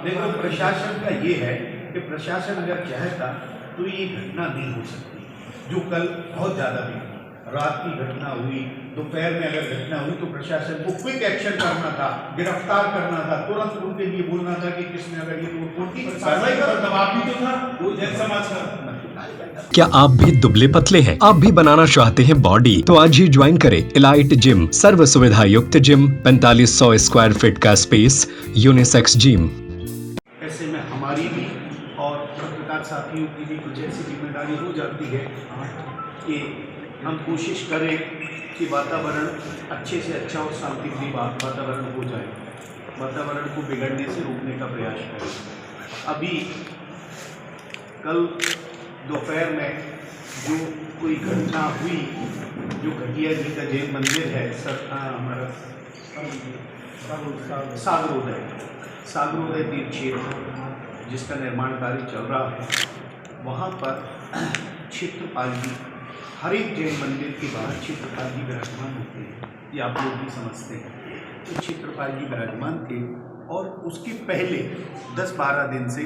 देखो प्रशासन का ये है कि प्रशासन अगर चाहता तो ये घटना नहीं हो सकती। जो कल बहुत ज़्यादा भी रात की घटना हुई, दोपहर में अगर घटना हुई तो प्रशासन को क्विक एक्शन करना था, गिरफ्तार करना था, तुरंत उनके लिए बोलना था कि किसने अगर ये रिपोर्ट की कार्रवाई करो। दबाव भी तो था वो जन समाज का। क्या आप भी दुबले पतले हैं? आप भी बनाना चाहते हैं बॉडी? तो आज ही ज्वाइन करें इलाइट जिम, सर्व सुविधा युक्त जिम, 4500 स्क्वायर फीट का स्पेस, यूनिसेक्स जिम। ऐसे में हमारी भी और पत्रकार साथियों की भी कुछ ऐसी जिम्मेदारी हो जाती है कि हम कोशिश करें कि वातावरण अच्छे से अच्छा और शांतिप्रिय वातावरण हो जाए, वातावरण को बिगड़ने से रोकने का प्रयास करें। अभी कल दोपहर में जो कोई घटना हुई, जो घटिया जी का जैन मंदिर है हमारा सागरोदय तीर्थ क्षेत्र जिसका निर्माण कार्य चल रहा है, वहाँ पर क्षेत्रपाल जी हर एक जैन मंदिर के बाहर क्षेत्रपाल जी विराजमान होते हैं, ये आप लोग भी समझते हैं। तो क्षेत्रपाल जी विराजमान थे और उसके पहले 10-12 दिन से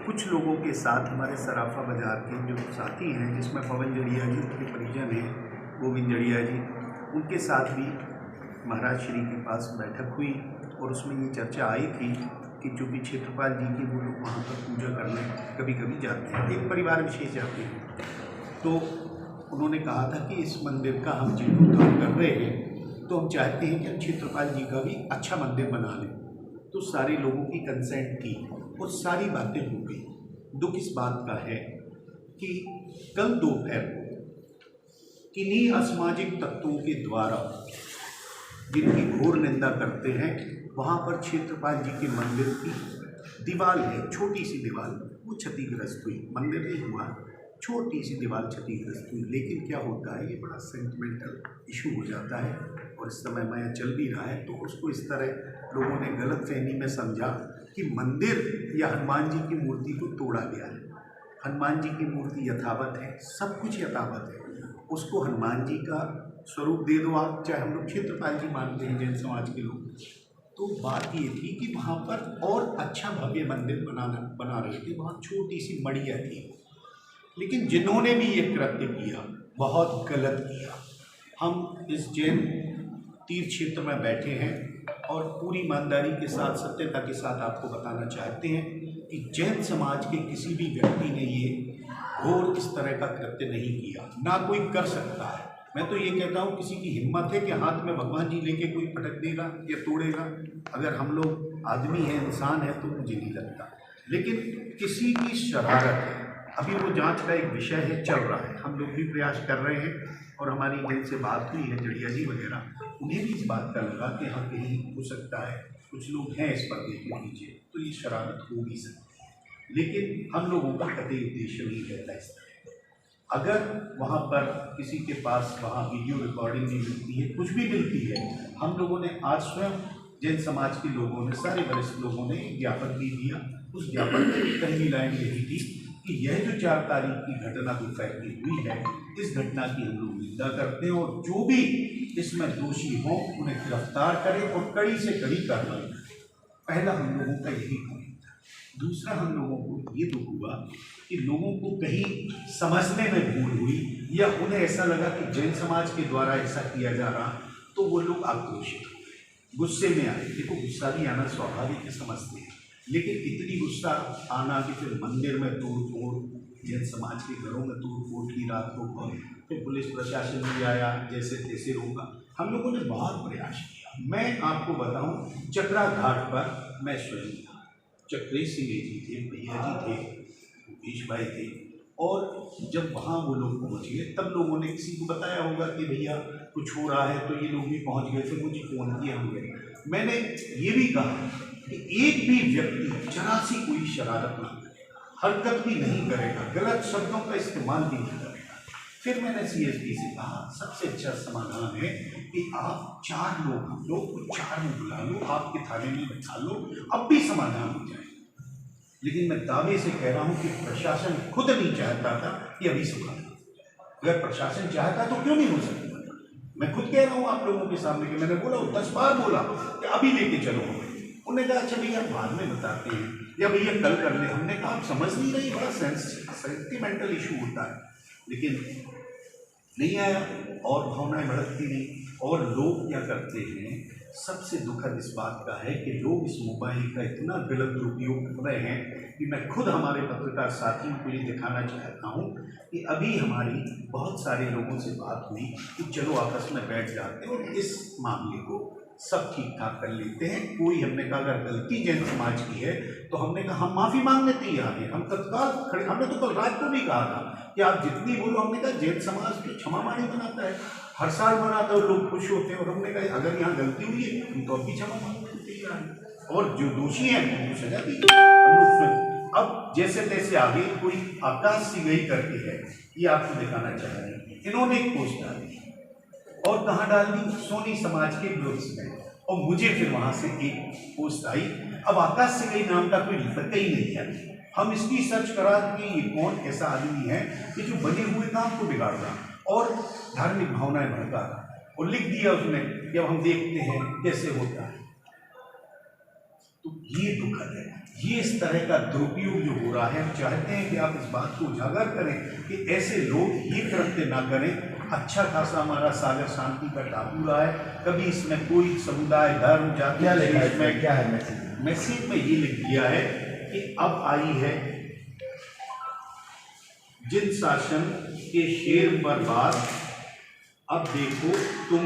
कुछ लोगों के साथ हमारे सराफा बाज़ार के जो साथी हैं, जिसमें पवन जड़िया जी उनके परिजन हैं, गोविंद जड़िया जी, उनके साथ भी महाराज श्री के पास बैठक हुई और उसमें ये चर्चा आई थी कि चूँकि क्षेत्रपाल जी की वो लोग वहाँ पर पूजा करने कभी कभी जाते हैं, एक परिवार विशेष जाते हैं, तो उन्होंने कहा था कि इस मंदिर का हम जीर्णोद्धार कर रहे हैं तो हम चाहते हैं कि हम क्षेत्रपाल जी का भी अच्छा मंदिर बना लें। तो सारे लोगों की कंसेंट थी और सारी बातें हो गई। दुख इस बात का है कि कल दोपहर को किन्हीं असामाजिक तत्वों के द्वारा जिनकी घोर निंदा करते हैं, वहाँ पर क्षेत्रपाल जी के मंदिर की दीवार है, छोटी सी दीवार, वो क्षतिग्रस्त हुई। मंदिर नहीं हुआ, छोटी सी दीवार क्षतिग्रस्त हुई। लेकिन क्या होता है, ये बड़ा सेंटिमेंटल इशू हो जाता है और इस समय माया चल भी रहा है, तो उसको इस तरह लोगों ने गलतफहमी में समझा कि मंदिर या हनुमान जी की मूर्ति को तोड़ा गया है। हनुमान जी की मूर्ति यथावत है, सब कुछ यथावत है, उसको हनुमान जी का स्वरूप दे दो आप, चाहे हम लोग क्षेत्रपाल जी मानते हैं जैन समाज के लोग। तो बात ये थी कि वहाँ पर और अच्छा भव्य मंदिर बना रहे थे, वहाँ छोटी सी मड़िया थी। लेकिन जिन्होंने भी ये कृत्य किया बहुत गलत किया। हम इस जैन तीर्थ क्षेत्र में बैठे हैं और पूरी ईमानदारी के साथ, सत्यता के साथ आपको बताना चाहते हैं कि जैन समाज के किसी भी व्यक्ति ने ये घोर इस तरह का कृत्य नहीं किया, ना कोई कर सकता है। मैं तो ये कहता हूँ किसी की हिम्मत है कि हाथ में भगवान जी लेके कोई पटक देगा या तोड़ेगा। अगर हम लोग आदमी हैं, इंसान है, तो मुझे नहीं लगता। लेकिन किसी की शरारत है, अभी वो जांच का एक विषय है, चल रहा है, हम लोग भी प्रयास कर रहे हैं और हमारी जिनसे बात हुई है जड़िया जी वगैरह, उन्हें भी इस बात का लगा कि हाँ कहीं हो सकता है कुछ लोग हैं इस पर्दे के नीचे, तो ये शरारत हो भी सकती है। लेकिन हम लोगों का कतई उद्देश्य नहीं रहता इस तरह। अगर वहाँ पर किसी के पास वहाँ वीडियो रिकॉर्डिंग भी मिलती है, कुछ भी मिलती है, हम लोगों ने आज स्वयं जैन समाज के लोगों ने, सारे वरिष्ठ लोगों ने ज्ञापन भी दिया। उस ज्ञापन में पहली लाइन यही थी कि यह जो 4 तारीख की घटना दोपहर की हुई है, इस घटना की हम लोग निंदा करते हैं और जो भी इसमें दोषी हों उन्हें गिरफ्तार करें और कड़ी से कड़ी कार्रवाई करें। पहला हम लोगों का यही पॉइंट था। दूसरा, हम लोगों को ये दुख हुआ कि लोगों को कहीं समझने में भूल हुई या उन्हें ऐसा लगा कि जैन समाज के द्वारा ऐसा किया जा रहा, तो वो लोग आक्रोशित हो गए, गुस्से में आए। देखो, गुस्सा भी आना स्वाभाविक है, समझते हैं, लेकिन इतनी गुस्सा आना कि फिर मंदिर में तोड़ फोड़, जैन समाज के घरों में तोड़ फोड़ की रात को, फिर पुलिस प्रशासन भी आया, जैसे तैसे रोका। हम लोगों ने बहुत प्रयास किया। मैं आपको बताऊं, चक्रा घाट पर मैं स्वयं था, चक्रेश सिंह जी थे, भैया जी थे, भूपेश भाई थे, और जब वहाँ वो लोग पहुँच गए तब लोगों ने किसी को बताया होगा कि भैया कुछ हो रहा है, तो ये लोग भी पहुँच गए, फिर मुझे फ़ोन किया हम गए। मैंने ये भी कहा कि एक भी व्यक्ति जरा सी कोई शरारत ना करेगा, हरकत भी नहीं करेगा, गलत शब्दों का इस्तेमाल भी नहीं करेगा। फिर मैंने सीएसपी से कहा सबसे अच्छा समाधान है कि आप 4 लोग, हम लोग को 4 में बुला लो, आपके थाने में बैठा लो, अब भी समाधान हो जाए। लेकिन मैं दावे से कह रहा हूँ कि प्रशासन खुद नहीं चाहता था कि अभी समाधान हो जाए। अगर प्रशासन चाहता तो क्यों नहीं हो सकता? मैं खुद कह रहा हूँ आप लोगों के सामने कि मैंने बोला, 10 बार बोला कि अभी लेके चलो। उन्होंने कहा अच्छा भैया बाद में बताते हैं। या भैया कल कर ले। हमने कहा आप समझ नहीं रही, बड़ा सेंटिमेंटल इशू होता है, लेकिन नहीं आया और भावनाएं भड़कती रही। और लोग क्या करते हैं, सबसे दुखद इस बात का है कि लोग इस मोबाइल का इतना गलत दुरुपयोग कर रहे हैं कि मैं खुद हमारे पत्रकार साथियों को ये दिखाना चाहता हूँ कि अभी हमारी बहुत सारे लोगों से बात हुई कि चलो आपस में बैठ जाते हैं और इस मामले को सब ठीक ठाक कर लेते हैं। कोई, हमने कहा अगर गलती जैन समाज की है तो हमने कहा हम माफ़ी मांगने तैयार हैं, हम तत्काल खड़े। हमने तो कल रात को भी कहा था कि आप जितनी बोलो, हमने कहा जैन समाज तो क्षमा माणी बनाता है, हर साल मनाता है और लोग खुश होते हैं, और हमने कहा अगर यहाँ गलती हुई है हम तो अभी क्षमा मांगने तैयार हैं, और जो दोषी हैं उनको सजा दी। अब जैसे तैसे आगे कोई आकाश सी गई करके है, ये आपको दिखाना चाह रहे हैं। इन्होंने एक पोस्ट डाली और कहाँ डाल दी, सोनी समाज के ग्रुप्स में, और मुझे फिर वहाँ से एक पोस्ट आई। अब आकाश से गई नाम का कोई लिखा ही नहीं है। हम इसकी सर्च करा कि ये कौन ऐसा आदमी है कि जो बने हुए काम को बिगाड़ रहा और धार्मिक भावनाएं भड़का रहा, और लिख दिया उसने कि अब हम देखते हैं कैसे होता है। तो ये दुखद है, ये इस तरह का दुरुपयोग जो हो रहा है। हम चाहते हैं कि आप इस बात को उजागर करें कि ऐसे लोग ये कृत्य ना करें। अच्छा खासा हमारा सागर शांति का टापू रहा है, कभी इसमें कोई समुदाय, धर्म, जाति में क्या है मैसेज में ये लिख दिया है कि अब आई है जिन शासन के शेर पर बात, अब देखो तुम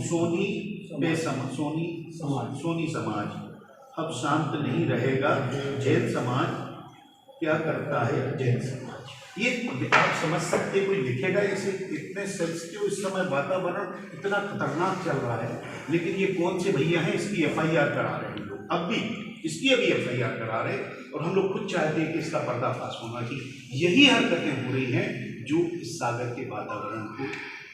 सोनी समाज अब शांत नहीं रहेगा। जैन समाज क्या करता है, जैन समाज, ये आप समझ सकते, कोई लिखेगा ऐसे। इतने सेंसिटिव इस समय वातावरण इतना खतरनाक चल रहा है, लेकिन ये कौन से भैया हैं, इसकी FIR करा रहे हैं लोग, अब भी इसकी अभी FIR करा रहे हैं, और हम लोग खुद चाहते हैं कि इसका पर्दाफाश होना चाहिए। यही हरकतें हो रही हैं जो इस सागर के वातावरण को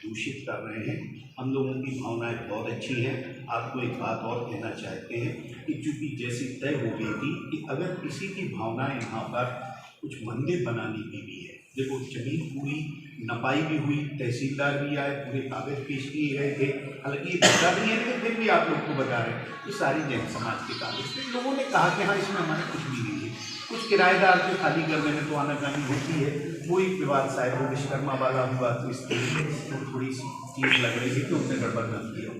दूषित कर रहे हैं। हम लोगों की भावनाएं बहुत अच्छी हैं। आपको एक बात और कहना चाहते हैं कि चूँकि जैसे तय हो गई थी कि अगर किसी की भावनाएं यहाँ पर कुछ मंदिर बनाने की भी है, देखो जमीन पूरी नपाई भी हुई, तहसीलदार भी आए, पूरे कागज पेश किए गए थे। हालांकि ये बता नहीं है, लेकिन फिर भी आप लोग को बता रहे हैं कि सारी जैन समाज के कागज थे। लोगों ने कहा कि हाँ इसमें हमारे कुछ भी नहीं है। कुछ किराएदार के खाली करने में तो आनाकानी होती है, कोई विवाद शायद वो विश्वकर्मा वाला हुआ तो इसके तो थोड़ी सी चीज़ लग रही थी कि उनने गड़बड़ न किया।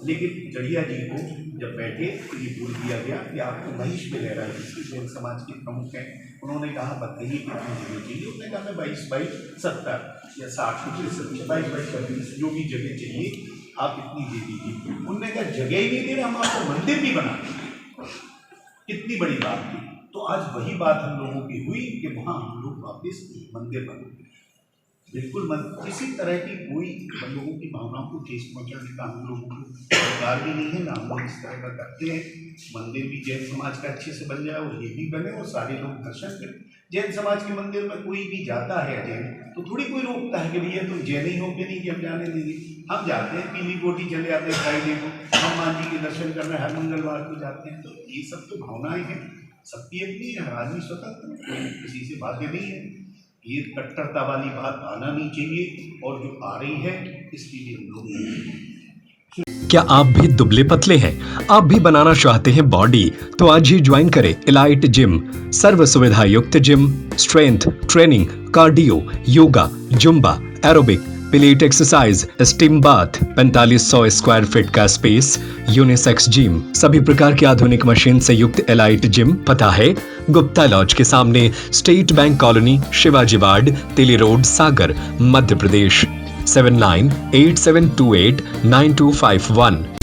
लेकिन जड़िया जी को जब बैठे तो ये बोल दिया गया कि आपको महेश में ले रहा है, जिसके जैन समाज के प्रमुख हैं। उन्होंने कहा बताइए कितनी जगह चाहिए, उन्होंने कहा मैं 22 बाई 70 या 60 22 बाई 24 जो भी जगह चाहिए आप इतनी दे दीजिए। उन्होंने कहा जगह ही नहीं दे रहे, हम आपको मंदिर भी बना देंगे। कितनी बड़ी बात थी। तो आज वही बात हम लोगों की हुई कि वहाँ हम लोग वापस मंदिर बनाएंगे। बिल्कुल किसी तरह की कोई हम लोगों की भावनाओं को ठेस पहुँचाने का हम लोगों को सरकार भी नहीं है ना, हम लोग इस तरह का करते हैं। मंदिर भी जैन समाज का अच्छे से बन जाए और ये भी बने और सारे लोग दर्शन करें। जैन समाज के मंदिर में कोई भी जाता है अजैन तो थोड़ी कोई रोकता है कि भैया तुम जैन ही हो कि नहीं कि हम जाने देंगे। हम जाते हैं, पीली कोठी चले जाते हैं फ्राइडे को, हनुमान जी के दर्शन करने हर मंगलवार को जाते हैं। तो ये सब तो भावनाएँ हैं, सबकी अपनी है, हर आदमी स्वतंत्र, कोई किसी से बाध्य नहीं है। ये कट्टरता वाली बात आना नहीं चाहिए, और जो आ रही है इसके लिए हम लोग। क्या आप भी दुबले पतले हैं, आप भी बनाना चाहते हैं बॉडी, तो आज ही ज्वाइन करें इलाइट जिम। सर्व सुविधा युक्त gym, strength training, cardio, yoga, Zumba, aerobic, pellet exercise, steam bath, 4500 square feet का स्पेस, यूनिसेक्स जिम, सभी प्रकार की आधुनिक मशीन से युक्त एलाइट जिम। पता है गुप्ता लॉज के सामने, state bank colony, Shivaji ward, तिली रोड, सागर, मध्य प्रदेश। 7987289251।